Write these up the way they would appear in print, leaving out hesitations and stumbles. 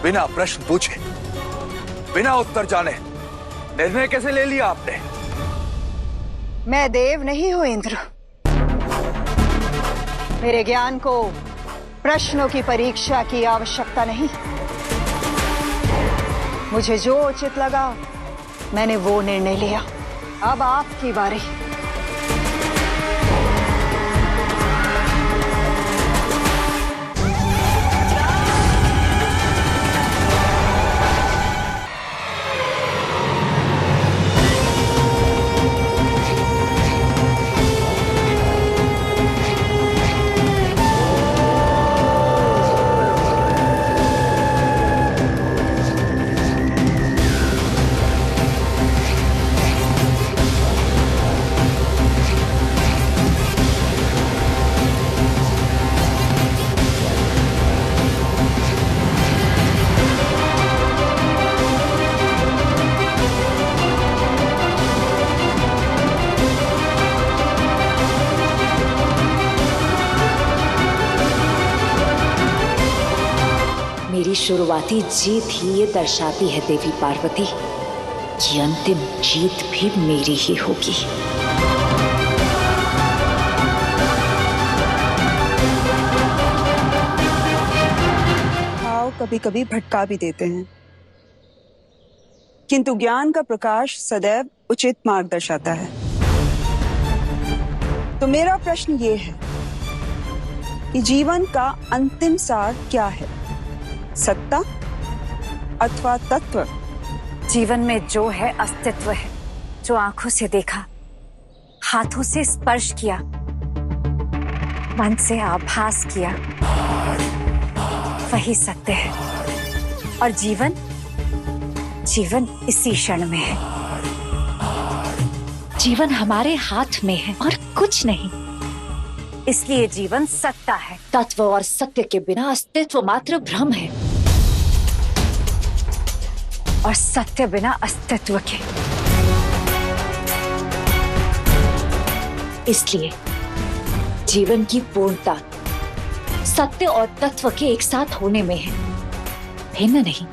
बिना प्रश्न पूछे, बिना उत्तर जाने निर्णय कैसे ले लिया आपने? मैं देव नहीं हूं इंद्र। मेरे ज्ञान को प्रश्नों की परीक्षा की आवश्यकता नहीं। मुझे जो उचित लगा मैंने वो निर्णय लिया। अब आपकी बारी। मेरी शुरुआती जीत ही ये दर्शाती है देवी पार्वती कि अंतिम जीत भी मेरी ही होगी। भाव कभी कभी भटका भी देते हैं, किंतु ज्ञान का प्रकाश सदैव उचित मार्ग दर्शाता है। तो मेरा प्रश्न ये है कि जीवन का अंतिम सार क्या है, सत्ता अथवा तत्व? जीवन में जो है अस्तित्व है, जो आंखों से देखा, हाथों से स्पर्श किया, मन से आभास किया, वही सत्य है। और जीवन इसी क्षण में है। जीवन हमारे हाथ में है और कुछ नहीं। इसलिए जीवन सत्ता है। तत्व और सत्य के बिना अस्तित्व मात्र भ्रम है, और सत्य बिना अस्तित्व के। इसलिए जीवन की पूर्णता सत्य और तत्व के एक साथ होने में है, भिन्न नहीं।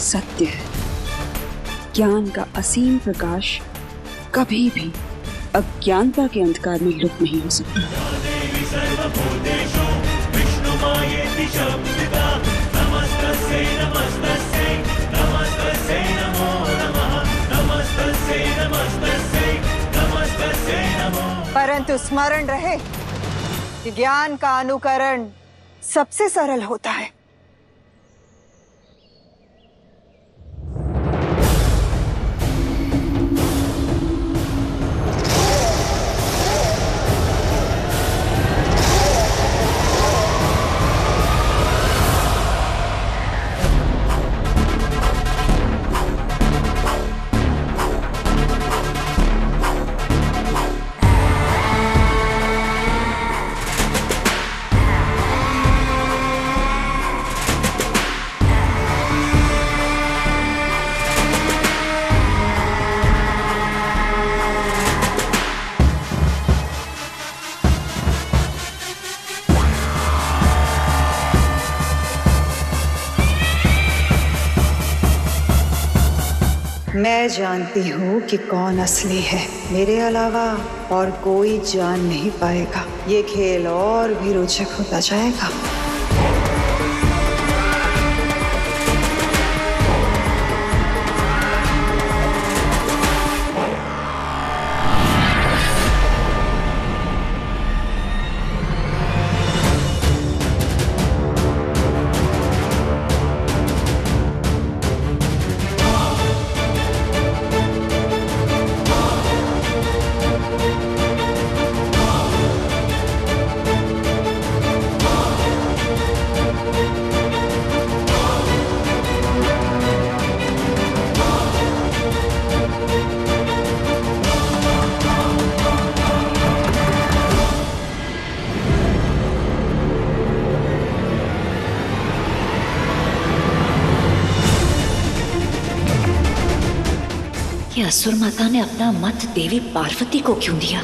सत्य है, ज्ञान का असीम प्रकाश कभी भी अज्ञानता के अंधकार में लुप्त नहीं हो सकता। परंतु स्मरण रहे कि ज्ञान का अनुकरण सबसे सरल होता है। मैं जानती हूँ कि कौन असली है। मेरे अलावा और कोई जान नहीं पाएगा। ये खेल और भी रोचक होता जाएगा। ये असुर माता ने अपना मत देवी पार्वती को क्यों दिया?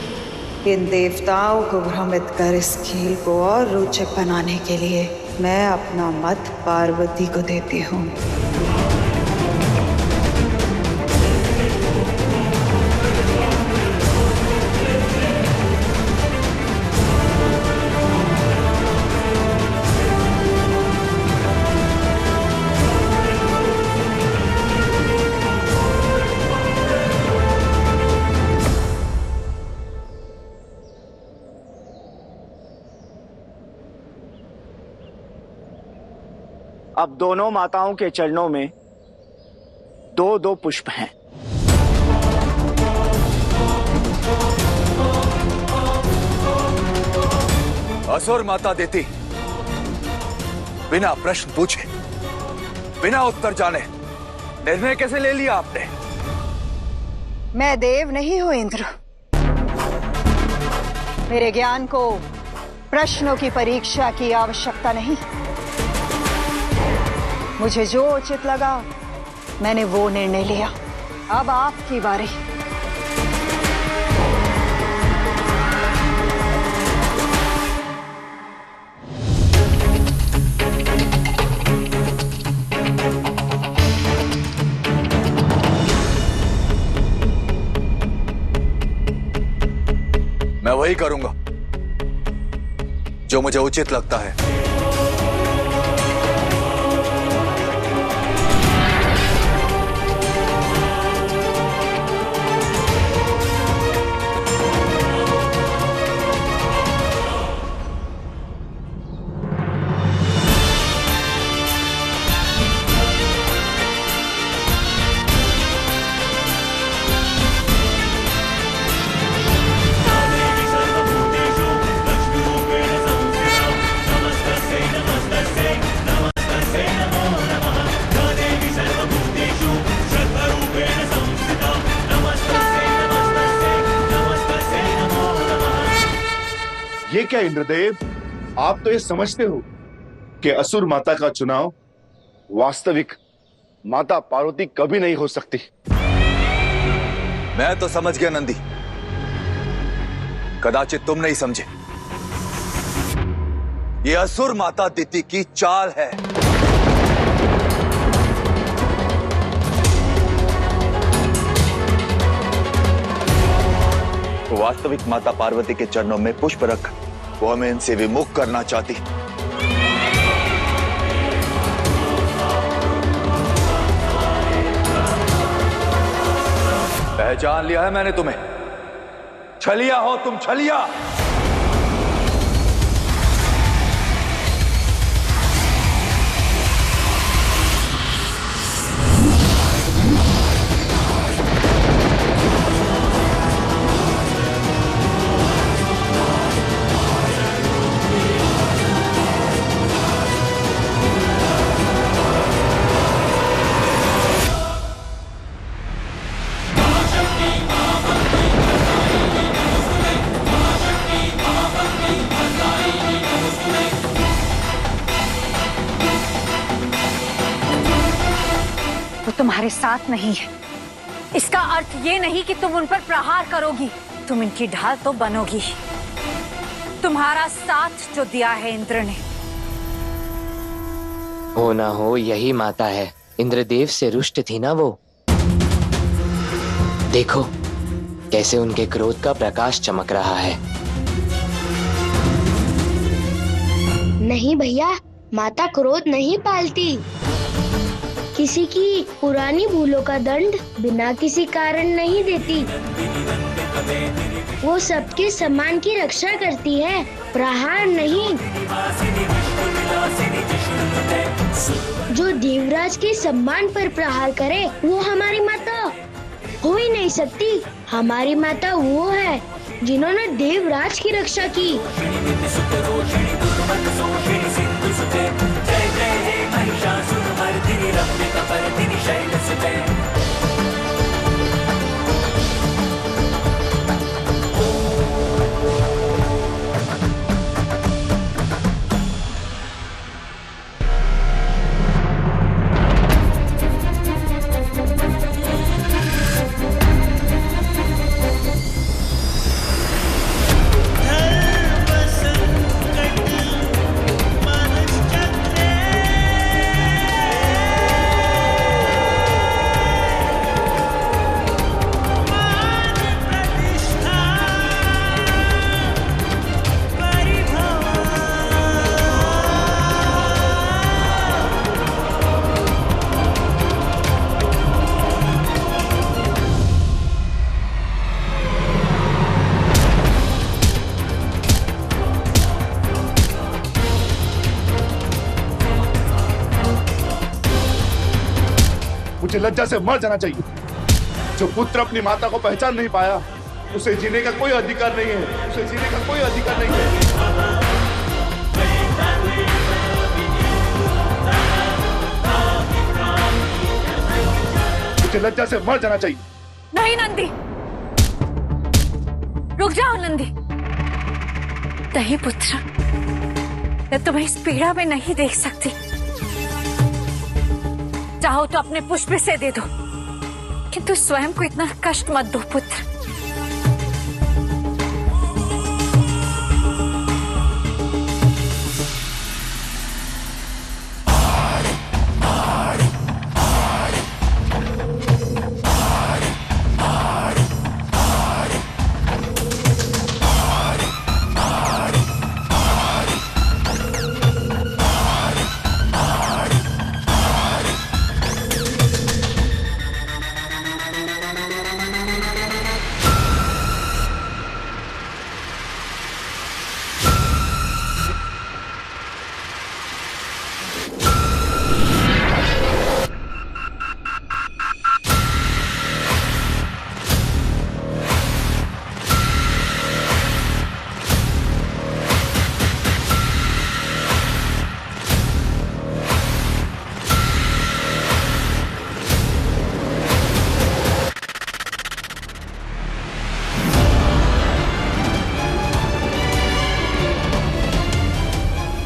इन देवताओं को भ्रमित कर इस खेल को और रोचक बनाने के लिए मैं अपना मत पार्वती को देती हूँ। अब दोनों माताओं के चरणों में दो दो पुष्प हैं। असुर माता देती, बिना प्रश्न पूछे, बिना उत्तर जाने निर्णय कैसे ले लिया आपने? मैं देव नहीं हूं इंद्र। मेरे ज्ञान को प्रश्नों की परीक्षा की आवश्यकता नहीं। मुझे जो उचित लगा मैंने वो निर्णय लिया। अब आपकी बारी। मैं वही करूंगा जो मुझे उचित लगता है। ये क्या इंद्रदेव, आप तो ये समझते हो कि असुर माता का चुनाव वास्तविक माता पार्वती कभी नहीं हो सकती। मैं तो समझ गया नंदी, कदाचित तुम नहीं समझे। ये असुर माता दिति की चाल है। वास्तविक माता पार्वती के चरणों में पुष्प रख वो हमें इनसे विमुख करना चाहती। पहचान लिया है मैंने तुम्हें। छलिया हो तुम, छलिया। तुम्हारे साथ नहीं है, इसका अर्थ ये नहीं कि तुम उन पर प्रहार करोगी। तुम इनकी ढाल तो बनोगी। तुम्हारा साथ जो दिया है इंद्र ने। हो ना हो यही माता है। इंद्रदेव से रुष्ट थी ना वो। देखो कैसे उनके क्रोध का प्रकाश चमक रहा है। नहीं भैया, माता क्रोध नहीं पालती। किसी की पुरानी भूलों का दंड बिना किसी कारण नहीं देती। वो सबके सम्मान की रक्षा करती है, प्रहार नहीं। जो देवराज के सम्मान पर प्रहार करे वो हमारी माता हो ही नहीं सकती। हमारी माता वो है जिन्होंने देवराज की रक्षा की। मुझे लज्जा से मर जाना चाहिए। जो पुत्र अपनी माता को पहचान नहीं पाया, उसे जीने का कोई अधिकार नहीं है, उसे जीने का कोई अधिकार नहीं है। मुझे लज्जा से मर जाना चाहिए। नहीं नंदी, रुक जाओ नंदी। नहीं पुत्र, मैं तुम्हें इस पीड़ा में नहीं देख सकती। चाहो तो अपने पुष्प से दे दो, किंतु स्वयं को इतना कष्ट मत दो पुत्र।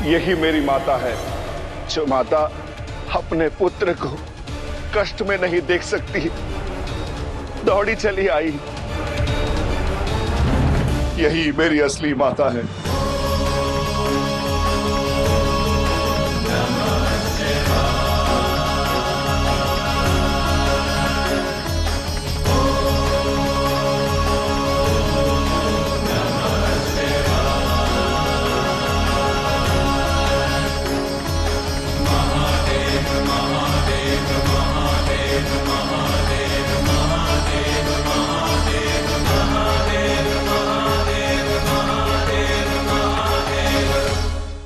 यही मेरी माता है, जो माता अपने पुत्र को कष्ट में नहीं देख सकती, दौड़ी चली आई। यही मेरी असली माता है।